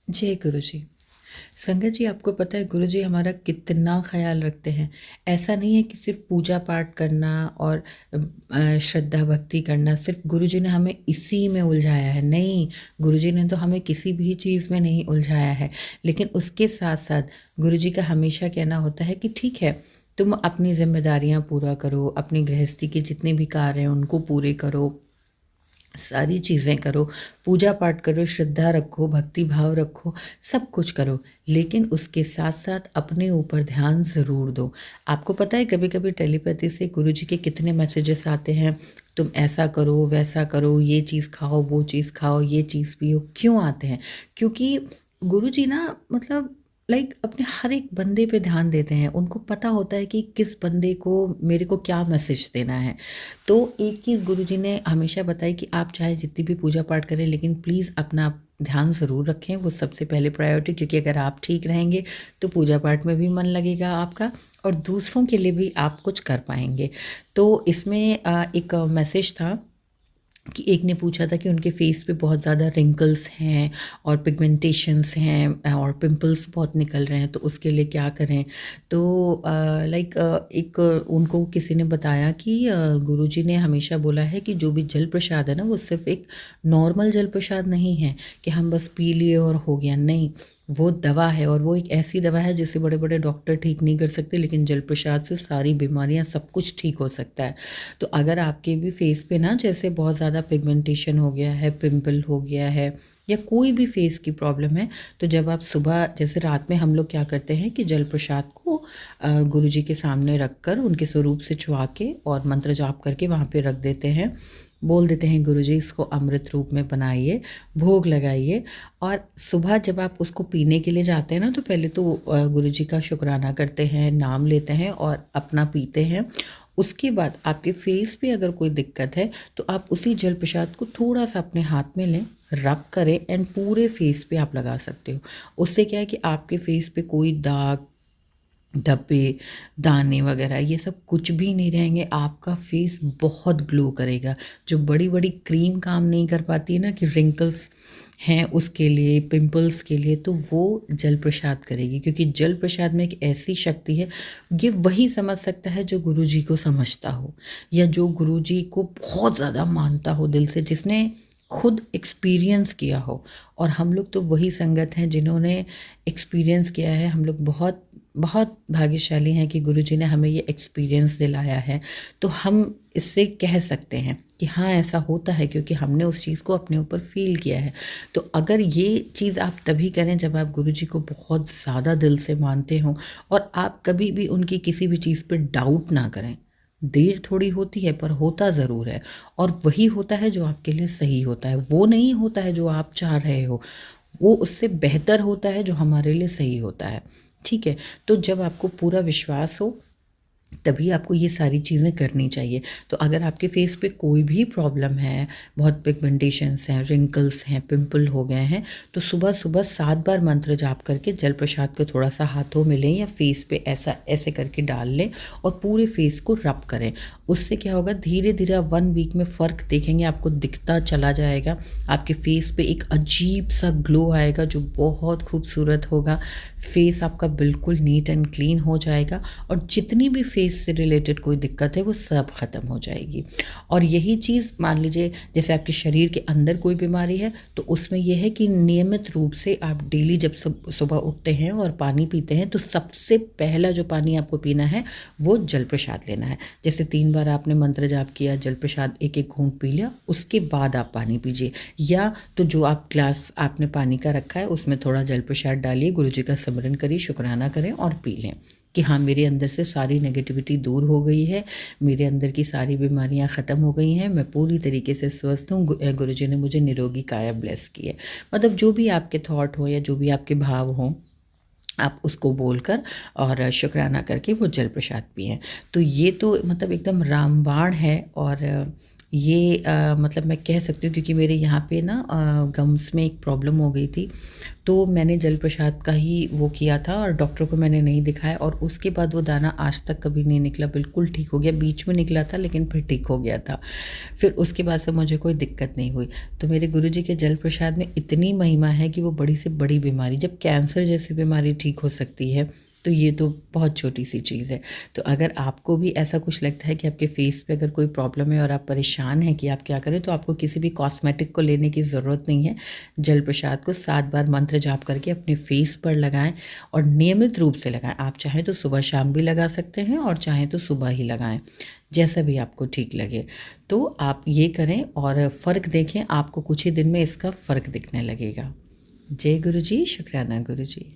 जय गुरु जी। संगत जी, आपको पता है गुरु जी हमारा कितना ख़्याल रखते हैं। ऐसा नहीं है कि सिर्फ़ पूजा पाठ करना और श्रद्धा भक्ति करना सिर्फ़ गुरु जी ने हमें इसी में उलझाया है, नहीं। गुरु जी ने तो हमें किसी भी चीज़ में नहीं उलझाया है। लेकिन उसके साथ-साथ गुरु जी का हमेशा कहना होता है कि ठीक है, तुम अपनी ज़िम्मेदारियाँ पूरा करो, अपनी गृहस्थी के जितने भी कार्य हैं उनको पूरे करो, सारी चीज़ें करो, पूजा पाठ करो, श्रद्धा रखो, भक्ति भाव रखो, सब कुछ करो, लेकिन उसके साथ-साथ अपने ऊपर ध्यान ज़रूर दो। आपको पता है कभी-कभी टेलीपैथी से गुरुजी के कितने मैसेजेस आते हैं, तुम ऐसा करो, वैसा करो, ये चीज़ खाओ, वो चीज़ खाओ, ये चीज़ पियो, क्यों आते हैं? क्योंकि गुरुजी ना मतलब अपने हर एक बंदे पे ध्यान देते हैं। उनको पता होता है कि किस बंदे को मेरे को क्या मैसेज देना है। तो एक चीज़ गुरुजी ने हमेशा बताई कि आप चाहे जितनी भी पूजा पाठ करें, लेकिन प्लीज़ अपना ध्यान ज़रूर रखें, वो सबसे पहले प्रायोरिटी, क्योंकि अगर आप ठीक रहेंगे तो पूजा पाठ में भी मन लगेगा आपका और दूसरों के लिए भी आप कुछ कर पाएँगे। तो इसमें एक मैसेज था कि एक ने पूछा था कि उनके फेस पे बहुत ज़्यादा रिंकल्स हैं और पिगमेंटेशंस हैं और पिंपल्स बहुत निकल रहे हैं, तो उसके लिए क्या करें? तो एक उनको किसी ने बताया कि गुरुजी ने हमेशा बोला है कि जो भी जल प्रसाद है ना, वो सिर्फ़ एक नॉर्मल जल प्रसाद नहीं है कि हम बस पी लिए और हो गया, नहीं। वो दवा है और वो एक ऐसी दवा है जिसे बड़े-बड़े डॉक्टर ठीक नहीं कर सकते, लेकिन जल प्रसाद से सारी बीमारियाँ सब कुछ ठीक हो सकता है। तो अगर आपके भी फेस पे ना जैसे बहुत ज़्यादा पिगमेंटेशन हो गया है, पिंपल हो गया है या कोई भी फेस की प्रॉब्लम है, तो जब आप सुबह जैसे रात में हम लोग क्या करते हैं कि जल प्रसाद को गुरुजी के सामने रख कर उनके स्वरूप से छुआ के और मंत्र जाप करके वहाँ पे रख देते हैं। बोल देते हैं गुरुजी इसको अमृत रूप में बनाइए, भोग लगाइए और सुबह जब आप उसको पीने के लिए जाते हैं ना, तो पहले तो गुरुजी का शुक्राना करते हैं, नाम लेते हैं और अपना पीते हैं। उसके बाद आपके फेस पे अगर कोई दिक्कत है तो आप उसी जल प्रसाद को थोड़ा-सा अपने हाथ में लें, रब करें एंड पूरे फेस पे आप लगा सकते हो। उससे क्या है कि आपके फेस पे कोई दाग, धब्बे, दाने वगैरह ये सब कुछ भी नहीं रहेंगे, आपका फेस बहुत ग्लो करेगा। जो बड़ी-बड़ी क्रीम काम नहीं कर पाती है ना कि रिंकल्स हैं उसके लिए, पिंपल्स के लिए, तो वो जल प्रसाद करेगी, क्योंकि जल प्रसाद में एक ऐसी शक्ति है, ये वही समझ सकता है जो गुरुजी को समझता हो या जो गुरुजी को बहुत ज़्यादा मानता हो दिल से, जिसने खुद एक्सपीरियंस किया हो। और हम लोग तो वही संगत हैं जिन्होंने एक्सपीरियंस किया है। हम लोग बहुत बहुत भाग्यशाली हैं कि गुरुजी ने हमें ये एक्सपीरियंस दिलाया है। तो हम इससे कह सकते हैं कि हाँ, ऐसा होता है, क्योंकि हमने उस चीज़ को अपने ऊपर फ़ील किया है। तो अगर ये चीज़ आप तभी करें जब आप गुरुजी को बहुत ज़्यादा दिल से मानते हों और आप कभी भी उनकी किसी भी चीज़ पे डाउट ना करें। देर थोड़ी होती है पर होता ज़रूर है, और वही होता है जो आपके लिए सही होता है। वो नहीं होता है जो आप चाह रहे हो, वो उससे बेहतर होता है जो हमारे लिए सही होता है। ठीक है? तो जब आपको पूरा विश्वास हो, तभी आपको ये सारी चीज़ें करनी चाहिए। तो अगर आपके फेस पे कोई भी प्रॉब्लम है, बहुत पिगमेंटेशंस हैं, रिंकल्स हैं, पिंपल हो गए हैं, तो सुबह-सुबह 7 बार मंत्र जाप करके जल प्रसाद को थोड़ा-सा हाथों में लें या फेस पे ऐसा ऐसे करके डाल लें और पूरे फेस को रब करें। उससे क्या होगा, धीरे-धीरे आप 1 वीक में फ़र्क देखेंगे, आपको दिखता चला जाएगा। आपके फेस पे एक अजीब-सा ग्लो आएगा जो बहुत खूबसूरत होगा। फेस आपका बिल्कुल नीट एंड क्लीन हो जाएगा और जितनी भी फेस से रिलेटेड कोई दिक्कत है वो सब ख़त्म हो जाएगी। और यही चीज़ मान लीजिए जैसे आपके शरीर के अंदर कोई बीमारी है, तो उसमें यह है कि नियमित रूप से आप डेली जब सुबह उठते हैं और पानी पीते हैं, तो सबसे पहला जो पानी आपको पीना है वो जल प्रसाद लेना है। जैसे 3 बार आपने मंत्र जाप किया, जल प्रसाद एक-एक घूँट पी लिया, उसके बाद आप पानी पीजिए। या तो जो आप ग्लास आपने पानी का रखा है उसमें थोड़ा जल प्रसाद डालिए, गुरुजी का स्मरण करिए, शुक्राना करें और पी लें कि हाँ, मेरे अंदर से सारी नेगेटिविटी दूर हो गई है, मेरे अंदर की सारी बीमारियां ख़त्म हो गई हैं, मैं पूरी तरीके से स्वस्थ हूँ। गुरुजी ने मुझे निरोगी काया ब्लेस की है। मतलब जो भी आपके थॉट हो या जो भी आपके भाव हों, आप उसको बोलकर और शुक्राना करके वो जल प्रसाद पिएँ। तो ये तो मतलब एकदम रामबाण है और ये मतलब मैं कह सकती हूँ, क्योंकि मेरे यहाँ पे ना गम्स में एक प्रॉब्लम हो गई थी, तो मैंने जल प्रसाद का ही वो किया था और डॉक्टर को मैंने नहीं दिखाया, और उसके बाद वो दाना आज तक कभी नहीं निकला, बिल्कुल ठीक हो गया। बीच में निकला था लेकिन फिर ठीक हो गया था। फिर उसके बाद से मुझे कोई दिक्कत नहीं हुई। तो मेरे गुरुजी के जल प्रसाद में इतनी महिमा है कि वो बड़ी से बड़ी बीमारी, जब कैंसर जैसी बीमारी ठीक हो सकती है, तो ये तो बहुत छोटी सी चीज़ है। तो अगर आपको भी ऐसा कुछ लगता है कि आपके फेस पे अगर कोई प्रॉब्लम है और आप परेशान हैं कि आप क्या करें, तो आपको किसी भी कॉस्मेटिक को लेने की ज़रूरत नहीं है। जल प्रसाद को 7 बार मंत्र जाप करके अपने फेस पर लगाएं, और नियमित रूप से लगाएं। आप चाहें तो सुबह शाम भी लगा सकते हैं, और चाहें तो सुबह ही लगाएं, जैसा भी आपको ठीक लगे। तो आप ये करें और फ़र्क देखें, आपको कुछ ही दिन में इसका फ़र्क दिखने लगेगा। जय गुरु जी, शुक्राना गुरु जी।